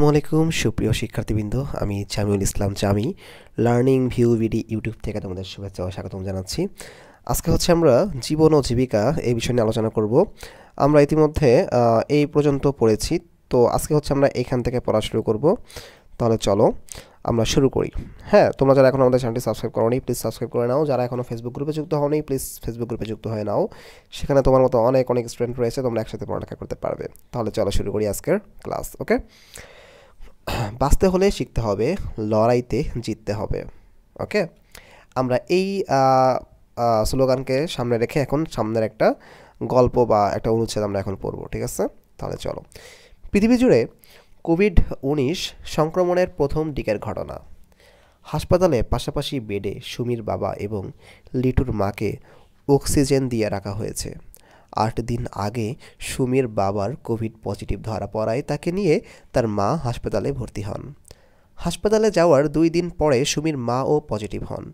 আসসালামু আলাইকুম সুপ্রিয় শিক্ষার্থীবৃন্দ, আমি জামিউল ইসলাম জামি লার্নিং ভিউ ভিডি ইউটিউব থেকে তোমাদের শুভেচ্ছা ও স্বাগতম জানাচ্ছি। আজকে আমরা জীবন ও জীবিকা এই বিষয় নিয়ে আলোচনা করব। আমরা ইতিমধ্যে এই পর্যন্ত পড়েছি, তো আজকে আমরা এখান থেকে পড়া শুরু করব। তাহলে চলো আমরা শুরু করি। হ্যাঁ, তোমরা যারা এখন আমাদের চ্যানেলটি সাবস্ক্রাইব করোনি প্লিজ সাবস্ক্রাইব করে নাও। যারা এখনও ফেসবুক গ্রুপে যুক্ত হওনি প্লিজ ফেসবুক গ্রুপে যুক্ত হয়ে নাও। সেখানে তোমার মতো অনেক অনেক স্টুডেন্ট রয়েছে, তোমরা একসাথে পড়ালেখা করতে পারবে। তাহলে চলো শুরু করি আজকের ক্লাস। ওকে, বাঁচতে হলে শিখতে হবে, লড়াইতে জিততে হবে। ওকে, আমরা এই স্লোগানকে সামনে রেখে এখন সামনের একটা গল্প বা একটা অনুচ্ছেদ আমরা এখন পড়ব। ঠিক আছে, তাহলে চলো। পৃথিবী জুড়ে কোভিড-19 সংক্রমণের প্রথম দিকের ঘটনা। হাসপাতালে পাশাপাশি বেডে সুমির বাবা এবং লিটুর মাকে অক্সিজেন দিয়ে রাখা হয়েছে। 8 দিন আগে সুমির বাবার কোভিড পজিটিভ ধরা পড়ায় তাকে নিয়ে তার মা হাসপাতালে ভর্তি হন। হাসপাতালে যাওয়ার 2 দিন পরে সুমির মাও পজিটিভ হন।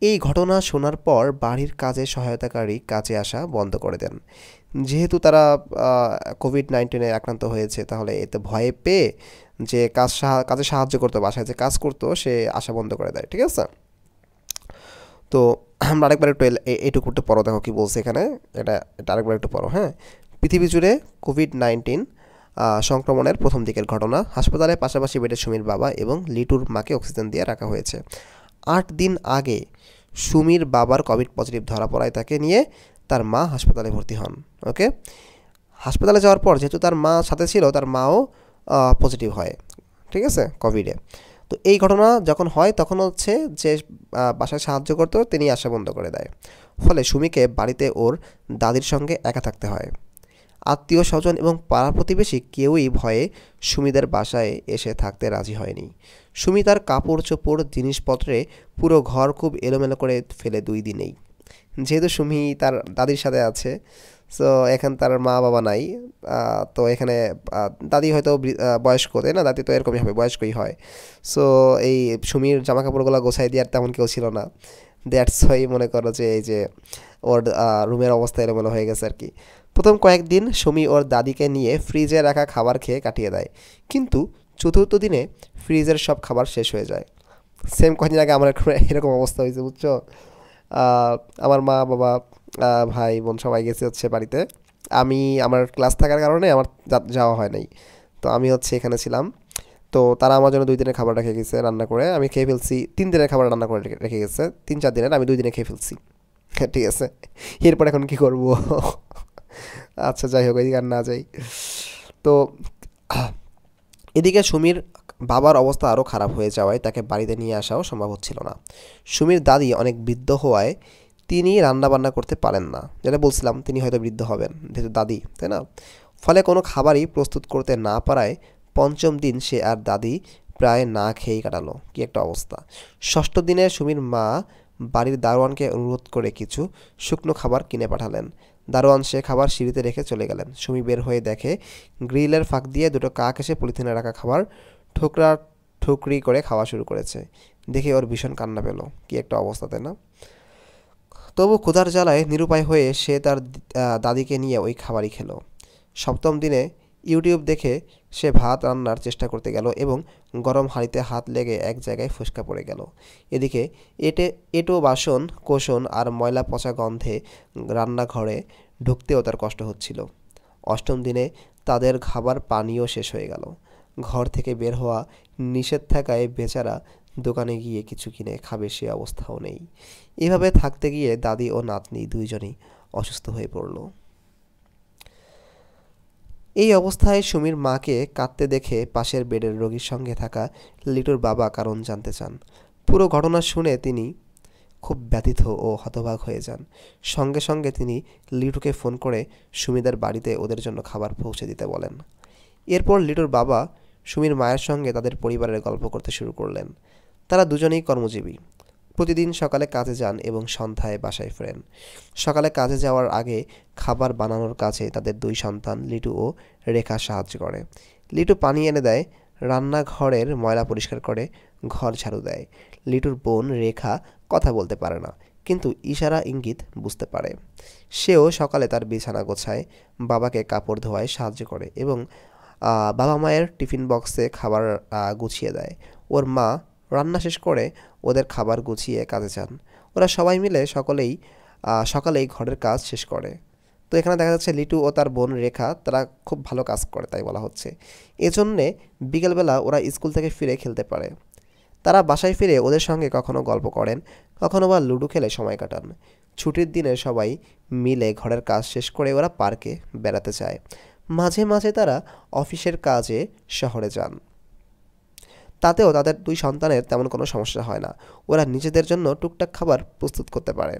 এই ঘটনা শোনার পর বাড়ির কাজে সহায়তাকারী কাজে আসা বন্ধ করে দেন। যেহেতু তারা কোভিড-19 আক্রান্ত হয়েছে, তাহলে এতে ভয়ে পেয়ে যে কাজে সাহায্য করতো, বাসায় যে কাজ করতো, সে আসা বন্ধ করে দেয়। ঠিক আছে, তো আমরা আরেকবার একটু এইটুকু একটু পড়ো, দেখো কি বলছে এখানে। এটা আরেকবার একটু পড়ো। হ্যাঁ, পৃথিবী জুড়ে কোভিড-19 সংক্রমণের প্রথম দিকের ঘটনা। হাসপাতালে পাশাপাশি বেডে সুমির বাবা এবং লিটুর মাকে অক্সিজেন দিয়ে রাখা হয়েছে। 8 দিন আগে সুমির বাবার কোভিড পজিটিভ ধরা পড়ায় তাকে নিয়ে তার মা হাসপাতালে ভর্তি হন। ওকে, হাসপাতালে যাওয়ার পর যেহেতু তার মা সাথে ছিল, তার মাও পজিটিভ হয়। ঠিক আছে, কোভিডে। তো এই ঘটনা যখন হয় তখন যে বাসায় সাহায্য করতো তিনি আসা বন্ধ করে দেয়। ফলে সুমিকে বাড়িতে ওর দাদির সঙ্গে একা থাকতে হয়। আত্মীয় স্বজন এবং পাড়া প্রতিবেশী কেউই ভয়ে সুমিদের বাসায় এসে থাকতে রাজি হয়নি। সুমি তার কাপড় চোপড় জিনিসপত্রে পুরো ঘর খুব এলোমেলো করে ফেলে 2 দিনেই। যেহেতু সুমি তার দাদির সাথে আছে, সো এখানে তার মা বাবা নাই। তো এখানে দাদি হয়তো বয়স্ক, তাই না? দাদি তো এরকমই হবে, বয়স্কই হয়। সো এই সুমির জামা কাপড়গুলো গোছাই দেওয়ার তেমন কেউ ছিল না। দ্যাটস ওয়াই মনে করো যে এই যে ওর রুমের অবস্থা এলোমেলো হয়ে গেছে আর কি। প্রথম কয়েকদিন সুমি ওর দাদিকে নিয়ে ফ্রিজে রাখা খাবার খেয়ে কাটিয়ে দেয়, কিন্তু চতুর্থ দিনে ফ্রিজের সব খাবার শেষ হয়ে যায়। সেম কয়েকদিন আগে আমার এরকম অবস্থা হয়েছে, বুঝছো? আমার মা বাবা ভাই বোন সবাই গেছে বাড়িতে। আমার ক্লাস থাকার কারণে আমার যাওয়া হয় নাই। তো আমি এখানে ছিলাম। তো তারা আমার জন্য 2 দিনের খাবার রেখে গেছে রান্না করে। আমি খেয়ে ফেলছি। 3 দিনের খাবার রান্না করে রেখে গেছে, 3-4 দিনের, আমি 2 দিনে খেয়ে ফেলছি। ঠিক আছে, এরপর এখন কি করব? আচ্ছা, যাই হোক, এদিকে আর না যাই। তো এদিকে সুমির বাবার অবস্থা আরও খারাপ হয়ে যাওয়ায় তাকে বাড়িতে নিয়ে আসাও সম্ভব হচ্ছিল না। সুমির দাদি অনেক বৃদ্ধ হওয়ায় তিনি রান্না বান্না করতে পারেন না। যেটা বলছিলাম, তিনি হয়তো বৃদ্ধ হবেন যেহেতু দাদি, তাই না? ফলে কোনো খাবারই প্রস্তুত করতে না পারায় 5ম দিন সে আর দাদি প্রায় না খেয়েই কাটালো। কি একটা অবস্থা! 6ষ্ঠ দিনে সুমির মা বাড়ির দারোয়ানকে অনুরোধ করে কিছু শুকনো খাবার কিনে পাঠালেন। দারোয়ান সে খাবার সিঁড়িতে রেখে চলে গেলেন। সুমি বের হয়ে দেখে গ্রিলের ফাঁক দিয়ে 2টো কাক এসে পলিথিনে রাখা খাবার ঠোকরা ঠুকরি করে খাওয়া শুরু করেছে। দেখে ওর ভীষণ কান্না পেল। কি একটা অবস্থা, তাই না? তবু ক্ষুধার জ্বালায় নিরুপায় হয়ে সে তার দাদিকে নিয়ে ওই খাবারই খেলো। 7ম দিনে ইউটিউব দেখে সে ভাত রান্নার চেষ্টা করতে গেল এবং গরম হাঁড়িতে হাত লেগে এক জায়গায় ফোসকা পড়ে গেল। এদিকে এঁটো বাসন কোসন আর ময়লা পচা গন্ধে রান্নাঘরে ঢুকতেও তার কষ্ট হচ্ছিল। 8ম দিনে তাদের খাবার পানিও শেষ হয়ে গেল। ঘর থেকে বের হওয়া নিষেধ থাকায় বেচারা দোকানে গিয়ে কিছু কিনে খাবে সে অবস্থাও নেই। এভাবে থাকতে গিয়ে দাদি ও নাতনি 2জনই অসুস্থ হয়ে পড়ল। এই অবস্থায় সুমির মাকে কাঁদতে দেখে পাশের বেডের রোগীর সঙ্গে থাকা লিটুর বাবা কারণ জানতে চান। পুরো ঘটনা শুনে তিনি খুব ব্যথিত ও হতবাক হয়ে যান। সঙ্গে সঙ্গে তিনি লিটুকে ফোন করে সুমিদের বাড়িতে ওদের জন্য খাবার পৌঁছে দিতে বলেন। এরপর লিটুর বাবা সুমির মায়ের সঙ্গে তাদের পরিবারের গল্প করতে শুরু করলেন। তারা দুজনেই কর্মজীবী। প্রতিদিন সকালে কাজে যান এবং সন্ধ্যায় বাসায় ফেরেন। সকালে কাজে যাওয়ার আগে খাবার বানানোর কাজে তাদের 2 সন্তান লিটু ও রেখা সাহায্য করে। লিটু পানি এনে দেয়, রান্নাঘরের ময়লা পরিষ্কার করে, ঘর ঝাড়ু দেয়। লিটুর বোন রেখা কথা বলতে পারে না, কিন্তু ইশারা ইঙ্গিত বুঝতে পারে। সেও সকালে তার বিছানা গোছায়, বাবাকে কাপড় ধোয়ায় সাহায্য করে এবং বাবা মায়ের টিফিন বক্সে খাবার গুছিয়ে দেয়। ওর মা রান্না শেষ করে ওদের খাবার গুছিয়ে কাজে যান। ওরা সবাই মিলে সকালেই ঘরের কাজ শেষ করে। তো এখানে দেখা যাচ্ছে লিটু ও তার বোন রেখা তারা খুব ভালো কাজ করে তাই বলা হচ্ছে। এজন্যে বিকেলবেলা ওরা স্কুল থেকে ফিরে খেলতে পারে। তারা বাসায় ফিরে ওদের সঙ্গে কখনো গল্প করেন, কখনো বা লুডো খেলে সময় কাটান। ছুটির দিনে সবাই মিলে ঘরের কাজ শেষ করে ওরা পার্কে বেড়াতে যায়। মাঝে মাঝে তারা অফিসের কাজে শহরে যান। তাতেও তাদের দুই সন্তানের তেমন কোনো সমস্যা হয় না। ওরা নিজেদের জন্য টুকটাক খাবার প্রস্তুত করতে পারে,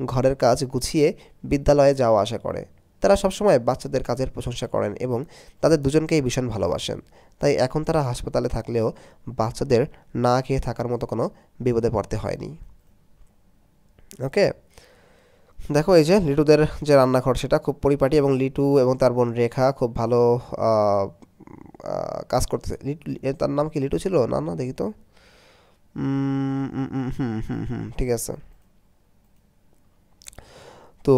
ঘরের কাজ গুছিয়ে বিদ্যালয়ে যাওয়া আসা করে। তারা সবসময় বাচ্চাদের কাজের প্রশংসা করেন এবং তাদের দুজনকেই ভীষণ ভালোবাসেন। তাই এখন তারা হাসপাতালে থাকলেও বাচ্চাদের না খেয়ে থাকার মতো কোনো বিপদে পড়তে হয়নি। ওকে, দেখো এই যে লিটুদের যে রান্নাঘর সেটা খুব পরিপাটি এবং লিটু এবং তার বোন রেখা খুব ভালো আহ, কাজ করতেছে। তার নাম কি লিটু ছিল? না না, দেখি তো। ঠিক আছে। তো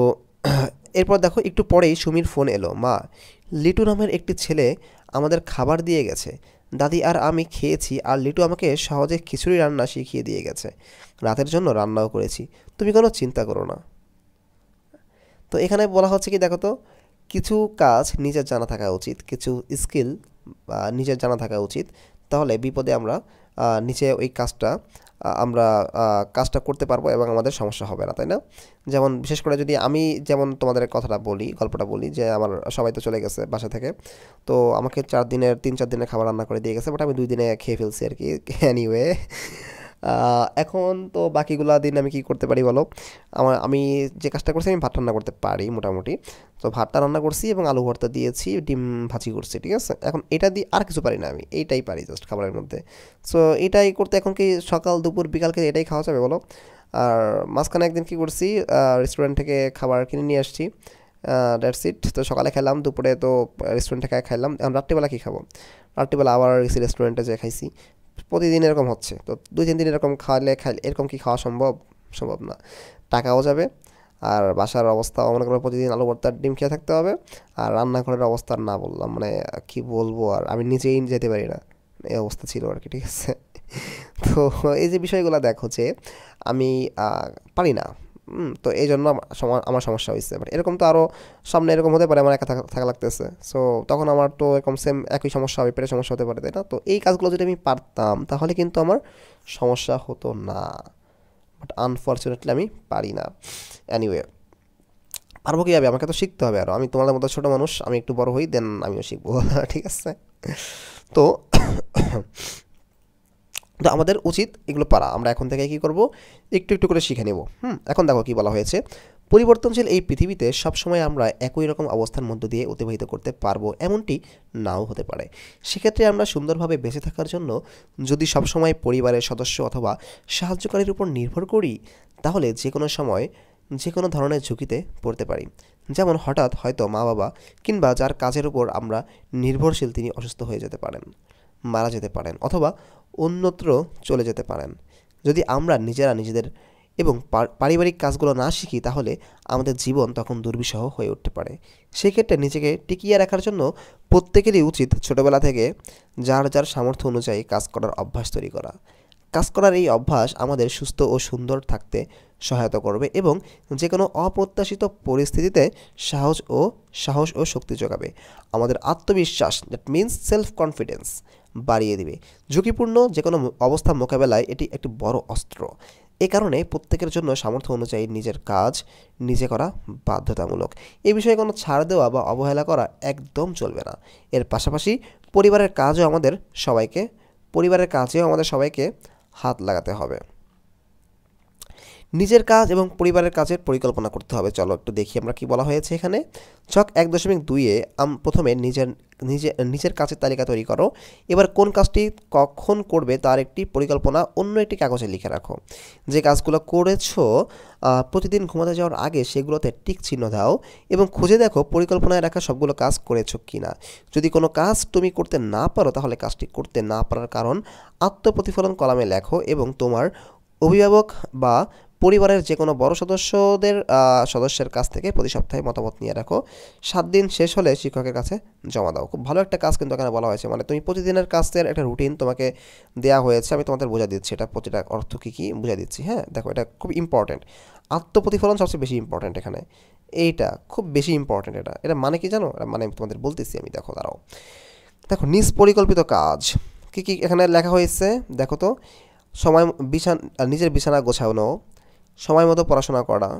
এরপর দেখো একটু পরেই সুমির ফোন এলো। মা, লিটু নামের একটি ছেলে আমাদের খাবার দিয়ে গেছে। দাদি আর আমি খেয়েছি, আর লিটু আমাকে সহজে খিচুড়ি রান্না শিখিয়ে দিয়ে গেছে। রাতের জন্য রান্নাও করেছি। তুমি কোনো চিন্তা করো না। তো এখানে বলা হচ্ছে কি দেখো তো, কিছু কাজ নিজের জানা থাকা উচিত, কিছু স্কিল নিজের জানা থাকা উচিত। তাহলে বিপদে আমরা নিচে ওই কাজটা আমরা কাজটা করতে পারবো এবং আমাদের সমস্যা হবে না, তাই না? যেমন বিশেষ করে যদি আমি যেমন তোমাদের কথাটা বলি, গল্পটা বলি, যে আমার সবাই তো চলে গেছে বাসা থেকে। তো আমাকে 3-4 দিনের খাবার রান্না করে দিয়ে গেছে, বাট আমি 2 দিনে খেয়ে ফেলছি আর কি। এনিওয়ে, এখন তো বাকিগুলা দিন আমি কি করতে পারি বলো? আমি যে কাজটা করছি, আমি ভাত রান্না করতে পারি মোটামুটি। তো ভাতটা রান্না করছি এবং আলু ভর্তা দিয়েছি, ডিম ভাজি করছি, ঠিক আছে? এখন এটা দিয়ে আর কিছু পারি না, আমি এইটাই পারি জাস্ট খাবারের মধ্যে। সো এটাই করতে এখন কি সকাল দুপুর বিকালকে এটাই খাওয়া যাবে বলো? আর মাঝখানে একদিন কি করছি, রেস্টুরেন্ট থেকে খাবার কিনে নিয়ে আসছি, দ্যাটস ইট। তো সকালে খেলাম, দুপুরে তো রেস্টুরেন্ট থেকে খাইলাম। এখন রাত্রিবেলা কী খাবো? রাত্রিবেলা আবার গেছি রেস্টুরেন্টে, যেয়ে খাইছি। প্রতিদিন এরকম হচ্ছে, তো 2-3 দিন এরকম খাইলে এরকম কি খাওয়া সম্ভব? সম্ভব না। টাকাও যাবে, আর বাসার অবস্থা মনে করো প্রতিদিন আলু ভর্তার ডিম খেয়ে থাকতে হবে। আর রান্নাঘরের অবস্থা আর না বললাম, মানে কি বলবো, আর আমি নিজেই যেতে পারি না, এই অবস্থা ছিল আর কি, ঠিক আছে? তো এই যে বিষয়গুলো দেখো যে আমি পারি না। তো এই জন্য আমার সমস্যা হয়েছে। বাট এরকম তো আরও সামনে এরকম হতে পারে, আমার একা থাকা লাগতেছে। সো তখন আমার তো এরকম সেম একই সমস্যা হবে, পেটের সমস্যা হতে পারে, তাই না? তো এই কাজগুলো যদি আমি পারতাম তাহলে কিন্তু আমার সমস্যা হতো না। বাট আনফর্চুনেটলি আমি পারি না। অ্যানিওয়ে, পারবো কীভাবে? আমাকে তো শিখতে হবে আরও। আমি তোমাদের মতো ছোটো মানুষ, আমি একটু বড় হই, দেন আমিও শিখবো। ঠিক আছে? তো তো আমাদের উচিত এগুলো পারা। আমরা এখন থেকে কী করব? একটু একটু করে শিখে নেব। এখন দেখো কি বলা হয়েছে। পরিবর্তনশীল এই পৃথিবীতে সবসময় আমরা একই রকম অবস্থার মধ্য দিয়ে অতিবাহিত করতে পারবো এমনটি নাও হতে পারে। সেক্ষেত্রে আমরা সুন্দরভাবে বেঁচে থাকার জন্য যদি সবসময় পরিবারের সদস্য অথবা সাহায্যকারীর উপর নির্ভর করি, তাহলে যে কোনো সময় যে কোনো ধরনের ঝুঁকিতে পড়তে পারি। যেমন হঠাৎ হয়তো মা বাবা কিংবা যার কাজের উপর আমরা নির্ভরশীল তিনি অসুস্থ হয়ে যেতে পারেন, মারা যেতে পারেন, অথবা অন্যত্র চলে যেতে পারেন। যদি আমরা নিজেরা নিজেদের এবং পারিবারিক কাজগুলো না শিখি, তাহলে আমাদের জীবন তখন দুর্বিষহ হয়ে উঠতে পারে। সেক্ষেত্রে নিজেকে টিকিয়ে রাখার জন্য প্রত্যেকেরই উচিত ছোটবেলা থেকে যার যার সামর্থ্য অনুযায়ী কাজ করার অভ্যাস তৈরি করা। কাজ করার এই অভ্যাস আমাদের সুস্থ ও সুন্দর থাকতে সহায়তা করবে এবং যে কোনো অপ্রত্যাশিত পরিস্থিতিতে সাহস ও শক্তি যোগাবে। আমাদের আত্মবিশ্বাস, দ্যাট মিন্স সেলফ কনফিডেন্স, বাড়িয়ে দিবে। ঝুঁকিপূর্ণ যে কোনো অবস্থা মোকাবেলায় এটি একটি বড় অস্ত্র। এ কারণে প্রত্যেকের জন্য সামর্থ্য অনুযায়ী নিজের কাজ নিজে করা বাধ্যতামূলক। এই বিষয়ে কোনো ছাড় দেওয়া বা অবহেলা করা একদম চলবে না। এর পাশাপাশি পরিবারের কাজেও আমাদের সবাইকে হাত লাগাতে হবে। নিজের কাজ এবং পরিবারের কাজের পরিকল্পনা করতে হবে। চলো একটু দেখি আমরা কি বলা হয়েছে এখানে। ছক 1.2-এ প্রথমে নিজের কাজের তালিকা তৈরি করো। এবার কোন কাজটি কখন করবে তার একটি পরিকল্পনা অন্য একটি কাগজে লিখে রাখো। যে কাজগুলো করেছো প্রতিদিন ঘুমাতে যাওয়ার আগে সেগুলোতে টিক চিহ্ন দাও এবং খুঁজে দেখো পরিকল্পনায় রাখা সবগুলো কাজ করেছো কিনা। যদি কোনো কাজ তুমি করতে না পারো, তাহলে কাজটি করতে না পারার কারণ আত্মপ্রতিফলন কলামে লেখো এবং তোমার অভিভাবক বা পরিবারের যে কোনো বড় সদস্যের কাছ থেকে প্রতি সপ্তাহে মতামত নিয়ে রাখো। 7 দিন শেষ হলে শিক্ষকের কাছে জমা দাও। খুব ভালো একটা কাজ কিন্তু এখানে বলা হয়েছে, মানে তুমি প্রতিদিনের কাজের একটা রুটিন তোমাকে দেওয়া হয়েছে। আমি তোমাদের বোঝা দিচ্ছি এটা প্রতিটা অর্থ কী কী বুঝা দিচ্ছি। হ্যাঁ, দেখো এটা খুব ইম্পর্ট্যান্ট। আত্মপ্রতিফলন সবচেয়ে বেশি ইম্পর্ট্যান্ট এখানে, এইটা খুব বেশি ইম্পর্ট্যান্ট। এটা মানে কি জানো? মানে আমি তোমাদের বলতেছি, আমি দেখো দাঁড়াও। দেখো, নিজ পরিকল্পিত কাজ কী কী এখানে লেখা হয়েছে দেখো তো। নিজের বিছানা গোছানো, সময় মতো পড়াশোনা করা,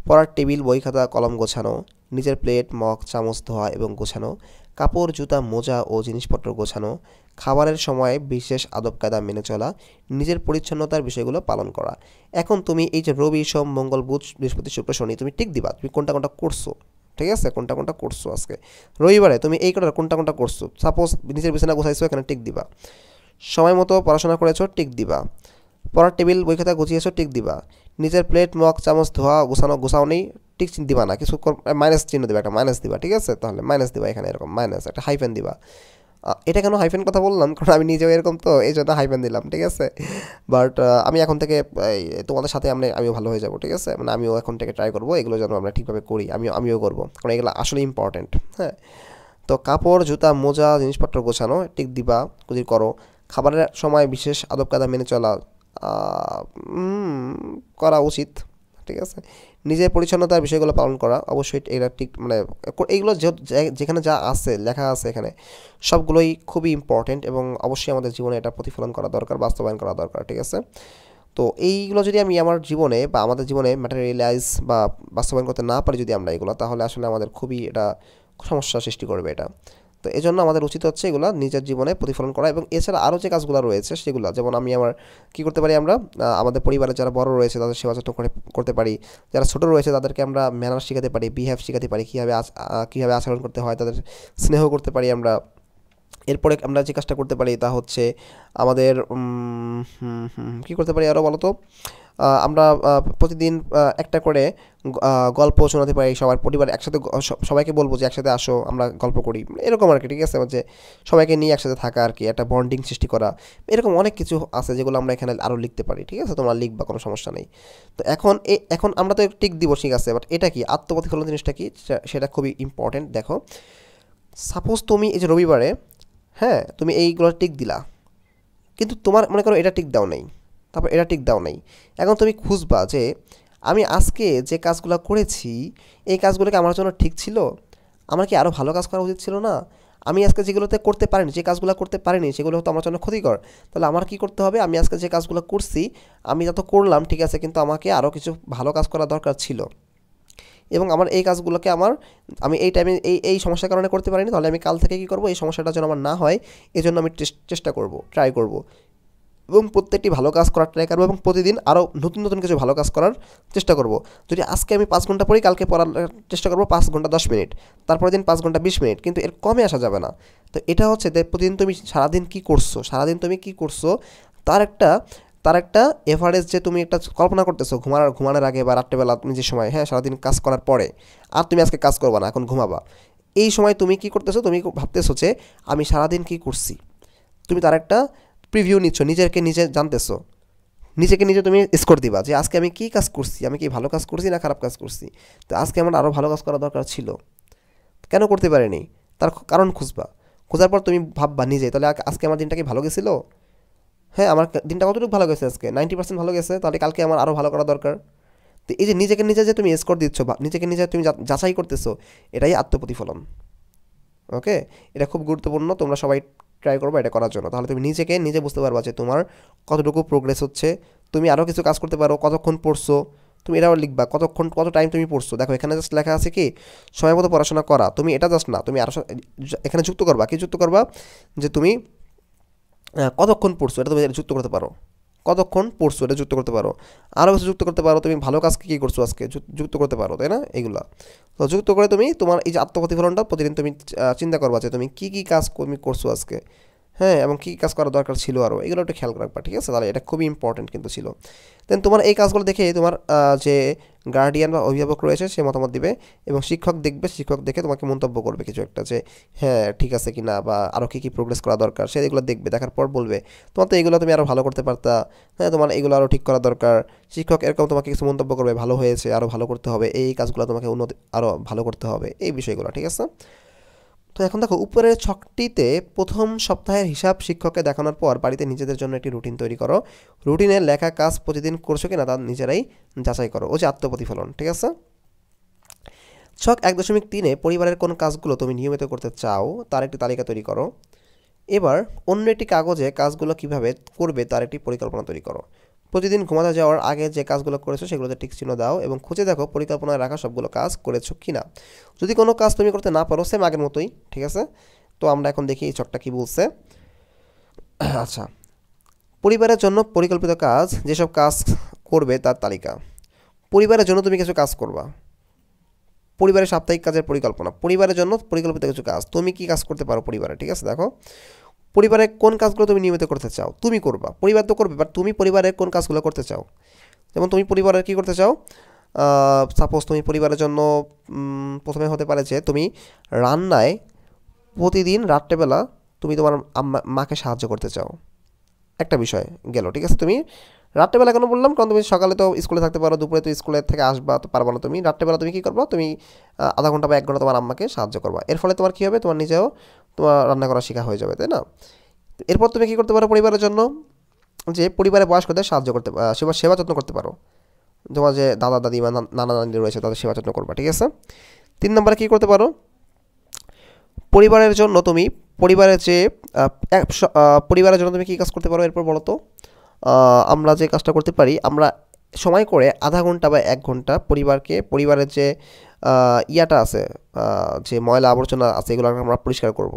পড়ার টেবিল, বই খাতা, কলম গোছানো, নিজের প্লেট, মগ, চামচ ধোয়া এবং গোছানো, কাপড়, জুতা, মোজা ও জিনিসপত্র গোছানো, খাবারের সময় বিশেষ আদব কায়দা মেনে চলা, নিজের পরিচ্ছন্নতার বিষয়গুলো পালন করা। এখন তুমি এই যে রবি, সোম, মঙ্গল, বুধ, বৃহস্পতি, শুক্র, শনি তুমি টিক দিবা, তুমি কোনটা কোনটা করছো। ঠিক আছে, কোনটা কোনটা করছো আজকে রবিবারে তুমি এই কটা কোনটা কোনটা করছো। সাপোজ নিজের বিছানা গোছাইছো, এখানে টিক দিবা। সময় মতো পড়াশোনা করেছো, টিক দিবা। পড়ার টেবিল, বই খাতা গুছিয়েছো, টিক দিবা। নিজের প্লেট, মগ, চামচ ধোয়া গোছাও নেই, টিক দিবা না, কিছু মাইনাস চিহ্ন দিবা, একটা মাইনাস দিবা। ঠিক আছে, তাহলে মাইনাস দিবা, এখানে এরকম মাইনাস একটা হাইফেন দিবা। এটা কেন হাইফেন কথা বললাম, কারণ আমি নিজেও এরকম, তো এই জন্য হাইফেন দিলাম। ঠিক আছে, বাট আমি এখন থেকে তোমাদের সাথে আমিও ভালো হয়ে যাবো। ঠিক আছে, মানে আমিও এখন থেকে ট্রাই করবো এগুলো যেন আমরা ঠিকভাবে করি, আমিও করবো, কারণ এগুলো আসলে ইম্পর্টেন্ট। হ্যাঁ, তো কাপড়, জুতা, মোজা, জিনিসপত্র গোছানো, টিক দিবা যদি করো। খাবারের সময় বিশেষ আদব কায়দা মেনে চলা করা উচিত। ঠিক আছে, নিজের পরিচ্ছন্নতার বিষয়গুলো পালন করা অবশ্যই, এটা ঠিক, মানে এইগুলো যেখানে যা আছে লেখা আছে এখানে সবগুলোই খুবই ইম্পর্টেন্ট এবং অবশ্যই আমাদের জীবনে এটা প্রতিফলন করা দরকার, বাস্তবায়ন করা দরকার। ঠিক আছে, তো এইগুলো যদি আমি আমার জীবনে বা আমাদের জীবনে ম্যাটেরিয়ালাইজ বা বাস্তবায়ন করতে না পারি যদি আমরা এগুলো, তাহলে আসলে আমাদের খুবই এটা সমস্যা সৃষ্টি করবে এটা। তো এই জন্য আমাদের উচিত হচ্ছে এগুলো নিজের জীবনে প্রতিফলন করা। এবং এছাড়া আরও যে কাজগুলো রয়েছে সেগুলো, যেমন আমার কী করতে পারি, আমরা আমাদের পরিবারে যারা বড় রয়েছে তাদের সেবা যত্ন করতে পারি। যারা ছোট রয়েছে তাদেরকে আমরা ম্যানার শেখাতে পারি, বিহেভ শেখাতে পারি, কীভাবে আচরণ করতে হয়, তাদের স্নেহ করতে পারি আমরা। এরপরে আমরা যে কাজটা করতে পারি তা হচ্ছে আমাদের কী করতে পারি আরও বলো তো। আমরা প্রতিদিন একটা করে গল্প শোনাতে পারি, সবার পরিবার একসাথে সবাইকে বলবো যে একসাথে আসো আমরা গল্প করি, এরকম আর কি। ঠিক আছে, যে সবাইকে নিয়ে একসাথে থাকা আর কি, একটা বন্ডিং সৃষ্টি করা, এরকম অনেক কিছু আছে যেগুলো আমরা এখানে আরও লিখতে পারি। ঠিক আছে, তোমরা লিখবা, কোনো সমস্যা নেই। তো এখন আমরা তো টিক দিব, ঠিক আছে, বাট এটা কি আত্মপ্রতিফলন জিনিসটা কি সেটা খুবই ইম্পর্টেন্ট। দেখো, সাপোজ তুমি এই যে রবিবারে, হ্যাঁ, তুমি এইগুলো টিক দিলা, কিন্তু তোমার মনে করো এটা টিক দাও নাই, তারপর এটা টিক দাও নাই। এখন তুমি খুঁজবা যে আমি আজকে যে কাজগুলো করেছি এই কাজগুলো কি আমার জন্য ঠিক ছিল, আমার কি আরও ভালো কাজ করা উচিত ছিল না, আমি আজকে যেগুলোতে করতে পারিনি, যে কাজগুলো করতে পারিনি সেগুলো হয়তো আমার জন্য ক্ষতিকর। তাহলে আমার কি করতে হবে, আমি আজকে যে কাজগুলো করছি আমি যত করলাম, ঠিক আছে, কিন্তু আমাকে আরও কিছু ভালো কাজ করা দরকার ছিল। এবং আমার এই কাজগুলোকে আমি এই টাইমে এই সমস্যার কারণে করতে পারিনি, তাহলে আমি কাল থেকে কী করবো, এই সমস্যাটা যেন আমার না হয় এই জন্য আমি ট্রাই করব এবং প্রত্যেকটি ভালো কাজ করার ট্রাই করবো এবং প্রতিদিন আরও নতুন নতুন কিছু ভালো কাজ করার চেষ্টা করব। যদি আজকে আমি 5 ঘন্টা পড়ি, কালকে পড়ার চেষ্টা করবো 5 ঘন্টা 10 মিনিট, তারপরের দিন 5 ঘন্টা 20 মিনিট, কিন্তু এর কমে আসা যাবে না। তো এটা হচ্ছে প্রতিদিন তুমি সারাদিন কী করছো তার একটা এভারেজ, যে তুমি একটা কল্পনা করতেছো ঘুমানোর আগে বা রাত্রেবেলা তুমি যে সময়, হ্যাঁ, সারাদিন কাজ করার পরে, আর তুমি আজকে কাজ করবা না, এখন ঘুমাবা, এই সময় তুমি কি করতেছো, তুমি ভাবতেছো যে আমি সারাদিন কি করছি, তুমি তার একটা প্রিভিউ নিচ্ছ, নিজে জানতেছো, নিজে তুমি স্কোর দিবা যে আজকে আমি কী কাজ করছি, আমি কি ভালো কাজ করছি না খারাপ কাজ করছি। তো আজকে আমার আরও ভালো কাজ করা দরকার ছিল, কেন করতে পারিনি, তার কারণ খোঁজার পর তুমি ভাববা নিজে, তাহলে আজকে আমার দিনটা কি ভালো গেছিলো, হ্যাঁ, আমার দিনটা কতটুকু ভালো গেছে, আজকে 90% ভালো গেছে, তাহলে কালকে আমার আরও ভালো করা দরকার। তো এই যে নিজে যে তুমি স্কোর দিচ্ছ বা নিজে তুমি যাচাই করতেছো, এটাই আত্মপ্রতিফলন। ওকে, এটা খুব গুরুত্বপূর্ণ, তোমরা সবাই ট্রাই করবো এটা করার জন্য। তাহলে তুমি নিজে বুঝতে পারবা যে তোমার কতটুকু প্রোগ্রেস হচ্ছে, তুমি আরও কিছু কাজ করতে পারো, কতক্ষণ পড়ছো, তুমি এটাও লিখবা কত টাইম তুমি পড়ছো। দেখো, এখানে জাস্ট লেখা আছে কি সময় মতো পড়াশোনা করা, তুমি এটা জাস্ট না, তুমি আরও এখানে যুক্ত করবা যে তুমি কতক্ষণ পড়ছো, এটা তুমি যুক্ত করতে পারো, কতক্ষণ পড়ছো এটা যুক্ত করতে পারো, আরও কিছু যুক্ত করতে পারো, তুমি ভালো কাজকে কী করছো আজকে যুক্ত করতে পারো, তাই না, এগুলা। তো যুক্ত করে তুমি তোমার এই যে আত্মপ্রতিফলনটা প্রতিদিন তুমি চিন্তা করবা যে তুমি কী কাজ তুমি করছো আজকে, হ্যাঁ, এবং কী কাজ করা দরকার ছিল আরও, এগুলো একটু খেয়াল রাখবা, ঠিক আছে? তাহলে এটা খুবই ইম্পর্টেন্ট কিন্তু ছিল। দেন তোমার এই কাজগুলো দেখে তোমার যে গার্ডিয়ান বা অভিভাবক রয়েছে সে মতামত দিবে, এবং শিক্ষক দেখবে, শিক্ষক দেখে তোমাকে মন্তব্য করবে কিছু একটা, যে হ্যাঁ ঠিক আছে কি না, বা আরও কী কী প্রোগ্রেস করা দরকার সে এগুলো দেখবে, দেখার পর বলবে তোমার তো এগুলো তুমি আরও ভালো করতে পারতা, হ্যাঁ তোমার এগুলো আরও ঠিক করা দরকার। শিক্ষক এরকম তোমাকে কিছু মন্তব্য করবে, ভালো হয়েছে, আরও ভালো করতে হবে, এই কাজগুলো তোমাকে উন্নতি আরও ভালো করতে হবে, এই বিষয়গুলো, ঠিক আছে? তো এখন দেখো উপরের ছকটিতে প্রথম সপ্তাহের হিসাব শিক্ষককে দেখানোর পর বাড়িতে নিজেদের জন্য একটি রুটিন তৈরি করো। রুটিনে লেখা কাজ প্রতিদিন করছো কিনা তা নিজেরাই যাচাই করো। ও যে আত্মপ্রতিফলন, ঠিক আছে? ছক 1.3-এ পরিবারের কোন কাজগুলো তুমি নিয়মিত করতে চাও তার একটি তালিকা তৈরি করো। এবার অন্য একটি কাগজে কাজগুলো কিভাবে করবে তার একটি পরিকল্পনা তৈরি করো। প্রতিদিন ঘুমাতে যাওয়ার আগে যে কাজগুলো করেছো সেগুলোতে টিক চিহ্ন দাও এবং খুঁজে দেখো পরিকল্পনায় রাখা সবগুলো কাজ করেছো কিনা। যদি কোনো কাজ তুমি করতে না পারো সেম আগের মতোই, ঠিক আছে? তো আমরা এখন দেখি এই ছকটা কি বলছে। আচ্ছা, পরিবারের জন্য পরিকল্পিত কাজ, যেসব কাজ করবে তার তালিকা। পরিবারের জন্য তুমি কিছু কাজ করবা, পরিবারের সাপ্তাহিক কাজের পরিকল্পনা, পরিবারের জন্য পরিকল্পিত কিছু কাজ, তুমি কি কাজ করতে পারো পরিবারে, ঠিক আছে? দেখো পরিবারের কোন কাজগুলো তুমি নিয়মিত করতে চাও, তুমি করবা, পরিবার তো করবে, বাট তুমি পরিবারের কোন কাজগুলো করতে চাও। যেমন তুমি পরিবারের কী করতে চাও, সাপোজ তুমি পরিবারের জন্য প্রথমে হতে পারে যে তুমি রান্নায় প্রতিদিন রাত্রেবেলা তুমি তোমার মাকে সাহায্য করতে চাও, একটা বিষয় গেল, ঠিক আছে? তুমি রাত্রেবেলা কেন বললাম, কারণ তুমি সকালে তো স্কুলে থাকতে পারো, দুপুরে তো স্কুলে থেকে আসবা, তো পারবা না, তুমি রাত্রেবেলা তুমি কী করবা, তুমি আধা ঘন্টা বা 1 ঘন্টা তোমার আম্মাকে সাহায্য করবা। এর ফলে তোমার কী হবে, তোমার নিজেও তোমার রান্না করা শেখা হয়ে যাবে, তাই না? এরপর তুমি কী করতে পারো পরিবারের জন্য, যে পরিবারের বয়স্কদের সাহায্য করতে সেবা সেবা যত্ন করতে পারো। তোমার যে দাদা দাদি বা নানা নানি রয়েছে তাদের সেবা যত্ন করবা, ঠিক আছে? 3 নম্বরে কী করতে পারো, পরিবারের জন্য তুমি পরিবারের যে পরিবারের জন্য তুমি কী কাজ করতে পারো এরপর বলো তো। আমরা যে কাজটা করতে পারি, আমরা সময় করে আধা ঘন্টা বা 1 ঘন্টা পরিবারের যে ইয়াটা আছে, যে ময়লা আবর্জনা আছে এগুলো আমরা পরিষ্কার করব,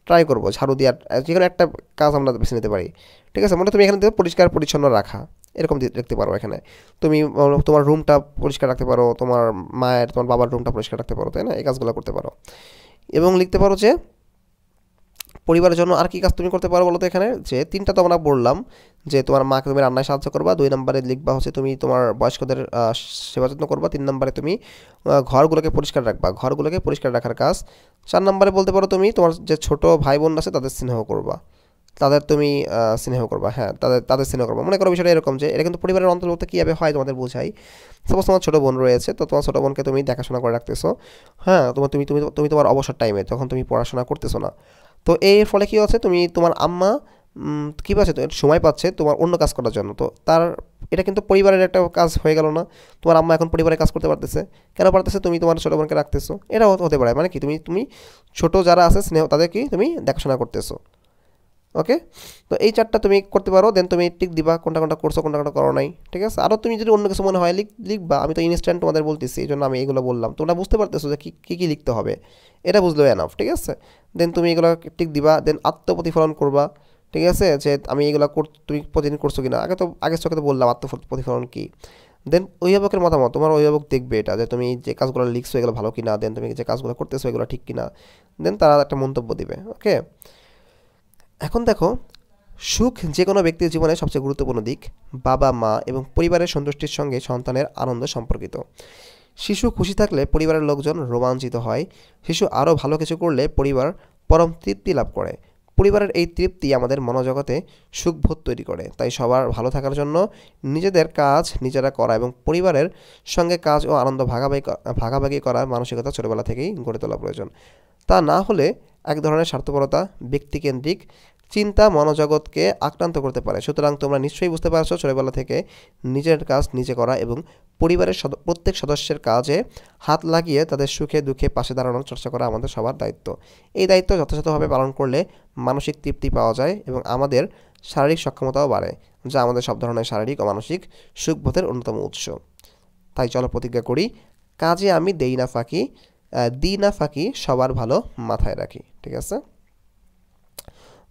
ট্রাই করবো ঝাড়ু দেওয়ার, যে কোনো একটা কাজ আমরা বেছে নিতে পারি, ঠিক আছে? মানে তুমি এখানে পরিষ্কার পরিচ্ছন্ন রাখা এরকম দেখতে পারো। এখানে তুমি তোমার রুমটা পরিষ্কার রাখতে পারো, তোমার মায়ের তোমার বাবার রুমটা পরিষ্কার রাখতে পারো, তাই না? এই কাজগুলো করতে পারো। এবং লিখতে পারো যে পরিবারের জন্য আর কি কাজ তুমি করতে পারো বলো তো। এখানে যে 3টা তো আমরা বললাম, যে তোমার মাকে তুমি রান্নায় সাহায্য করবা, 2 নম্বরে লিখবা হচ্ছে তুমি তোমার বয়স্কদের সেবা যত্ন করবা, 3 নম্বরে তুমি ঘরগুলোকে পরিষ্কার রাখবা, ঘরগুলোকে পরিষ্কার রাখার কাজ। 4 নম্বরে বলতে পারো তুমি তোমার যে ছোট ভাই বোন আছে তাদের স্নেহ করবা, তাদের তুমি স্নেহ করবা, হ্যাঁ তাদের তাদের স্নেহ করবা। মনে করো বিষয়টা এরকম যে এটা কিন্তু পরিবারের অন্তর্ভুক্ত কীভাবে হয় তোমাদের বোঝাই। সাপোজ তোমার ছোটো বোন রয়েছে, তো তোমার ছোটো বোনকে তুমি দেখাশোনা করে রাখতেছো, হ্যাঁ তোমার তুমি তুমি তুমি তোমার অবসর টাইমে তখন তুমি পড়াশোনা করতেছো না, তো এর ফলে কী হচ্ছে, তুমি তোমার আম্মা কী পাচ্ছে, তো সময় পাচ্ছে তোমার অন্য কাজ করার জন্য, তো তার এটা কিন্তু পরিবারের একটা কাজ হয়ে গেল না। তোমার আম্মা এখন পরিবারের কাজ করতে পারতেছে, কেন পারতেছে, তুমি তোমার ছোটো বোনকে রাখতেছো, এটাও হতে পারে। মানে কি তুমি তুমি ছোটো যারা আছে স্নেহ তাদেরকে তুমি দেখাশোনা করতেছো, ওকে? তো এই 4টা তুমি করতে পারো, দেন তুমি টিক দিবা কোনটা কোনটা করছো কোনটা কোনটা করো নাই, ঠিক আছে? আরও তুমি যদি অন্য কিছু মনে হয় লিখবা, আমি তো ইনস্ট্যান্ট তোমাদের বলতেছি এই জন্য আমি এগুলো বললাম, তোমরা বুঝতে পারতেছো যে কী কী লিখতে হবে, এটা বুঝলেও এনাফ, ঠিক আছে? দেন তুমি এগুলো টিক দিবা, দেন আত্মপ্রতিফলন করবা, ঠিক আছে? যে আমি এগুলো তুমি প্রতিদিন করছো কিনা, আগের চোখে তো বললাম আত্মপ্রতিফলন কী। দেন অভিভাবকের মতামত, তোমার অভিভাবক দেখবে এটা যে তুমি যে কাজগুলো লিখছো এগুলো ভালো কিনা, দেন তুমি যে কাজগুলো করতেছো এগুলো ঠিক কিনা, দেন তারা একটা মন্তব্য দিবে, ওকে? এখন দেখো, সুখ যে কোনো ব্যক্তির জীবনে সবচেয়ে গুরুত্বপূর্ণ দিক। বাবা মা এবং পরিবারের সন্তুষ্টির সঙ্গে সন্তানের আনন্দ সম্পর্কিত। শিশু খুশি থাকলে পরিবারের লোকজন রোমাঞ্চিত হয়, শিশু আরও ভালো কিছু করলে পরিবার পরম তৃপ্তি লাভ করে। পরিবারের এই তৃপ্তি আমাদের মনোজগতে সুখবোধ তৈরি করে। তাই সবার ভালো থাকার জন্য নিজেদের কাজ নিজেরা করা এবং পরিবারের সঙ্গে কাজ ও আনন্দ ভাগাভাগি করার মানসিকতা ছোটবেলা থেকেই গড়ে তোলা প্রয়োজন। তা না হলে এক ধরনের স্বার্থপরতা, ব্যক্তিকেন্দ্রিক চিন্তা মনোজগৎকে আক্রান্ত করতে পারে। সুতরাং তোমরা নিশ্চয়ই বুঝতে পারছো ছোটবেলা থেকে নিজের কাজ নিজে করা এবং পরিবারের প্রত্যেক সদস্যের কাজে হাত লাগিয়ে তাদের সুখে দুঃখে পাশে দাঁড়ানোর চর্চা করা আমাদের সবার দায়িত্ব। এই দায়িত্ব যথাযথভাবে পালন করলে মানসিক তৃপ্তি পাওয়া যায় এবং আমাদের শারীরিক সক্ষমতাও বাড়ে, যা আমাদের সব ধরনের শারীরিক ও মানসিক সুখবোধের অন্যতম উৎস। তাই চলো প্রতিজ্ঞা করি, কাজে আমি দিই না ফাঁকি, সবার ভালো মাথায় রাখি, ঠিক আছে?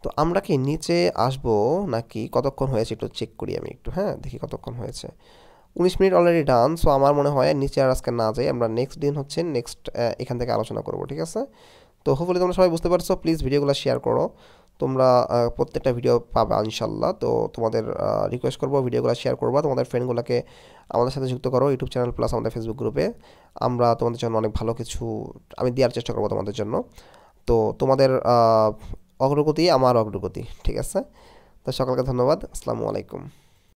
তো আমরা কি নিচে আসবো নাকি কতক্ষণ হয়েছে একটু চেক করি আমি একটু, হ্যাঁ দেখি কতক্ষণ হয়েছে। 19 মিনিট অলরেডি ডান। সো আমার মনে হয় নিচে আর আজকে না যাই, আমরা নেক্সট দিন হচ্ছে এখান থেকে আলোচনা করব, ঠিক আছে? তো হোপফুলি তোমরা সবাই বুঝতে পারছো। প্লিজ ভিডিওগুলো শেয়ার করো। তোমরা প্রত্যেকটা ভিডিও পাবে ইনশাল্লাহ। তো তোমাদের রিকোয়েস্ট করবো ভিডিওগুলো শেয়ার করবা, তোমাদের ফ্রেন্ডগুলোকে আমাদের সাথে যুক্ত করো ইউটিউব চ্যানেল প্লাস আমাদের ফেসবুক গ্রুপে। আমরা তোমাদের জন্য অনেক ভালো কিছু আমি দেওয়ার চেষ্টা করবো তোমাদের জন্য। তো তোমাদের অগ্রগতি আমার অগ্রগতি, ঠিক আছে? তো সকলকে ধন্যবাদ। আসসালামু আলাইকুম।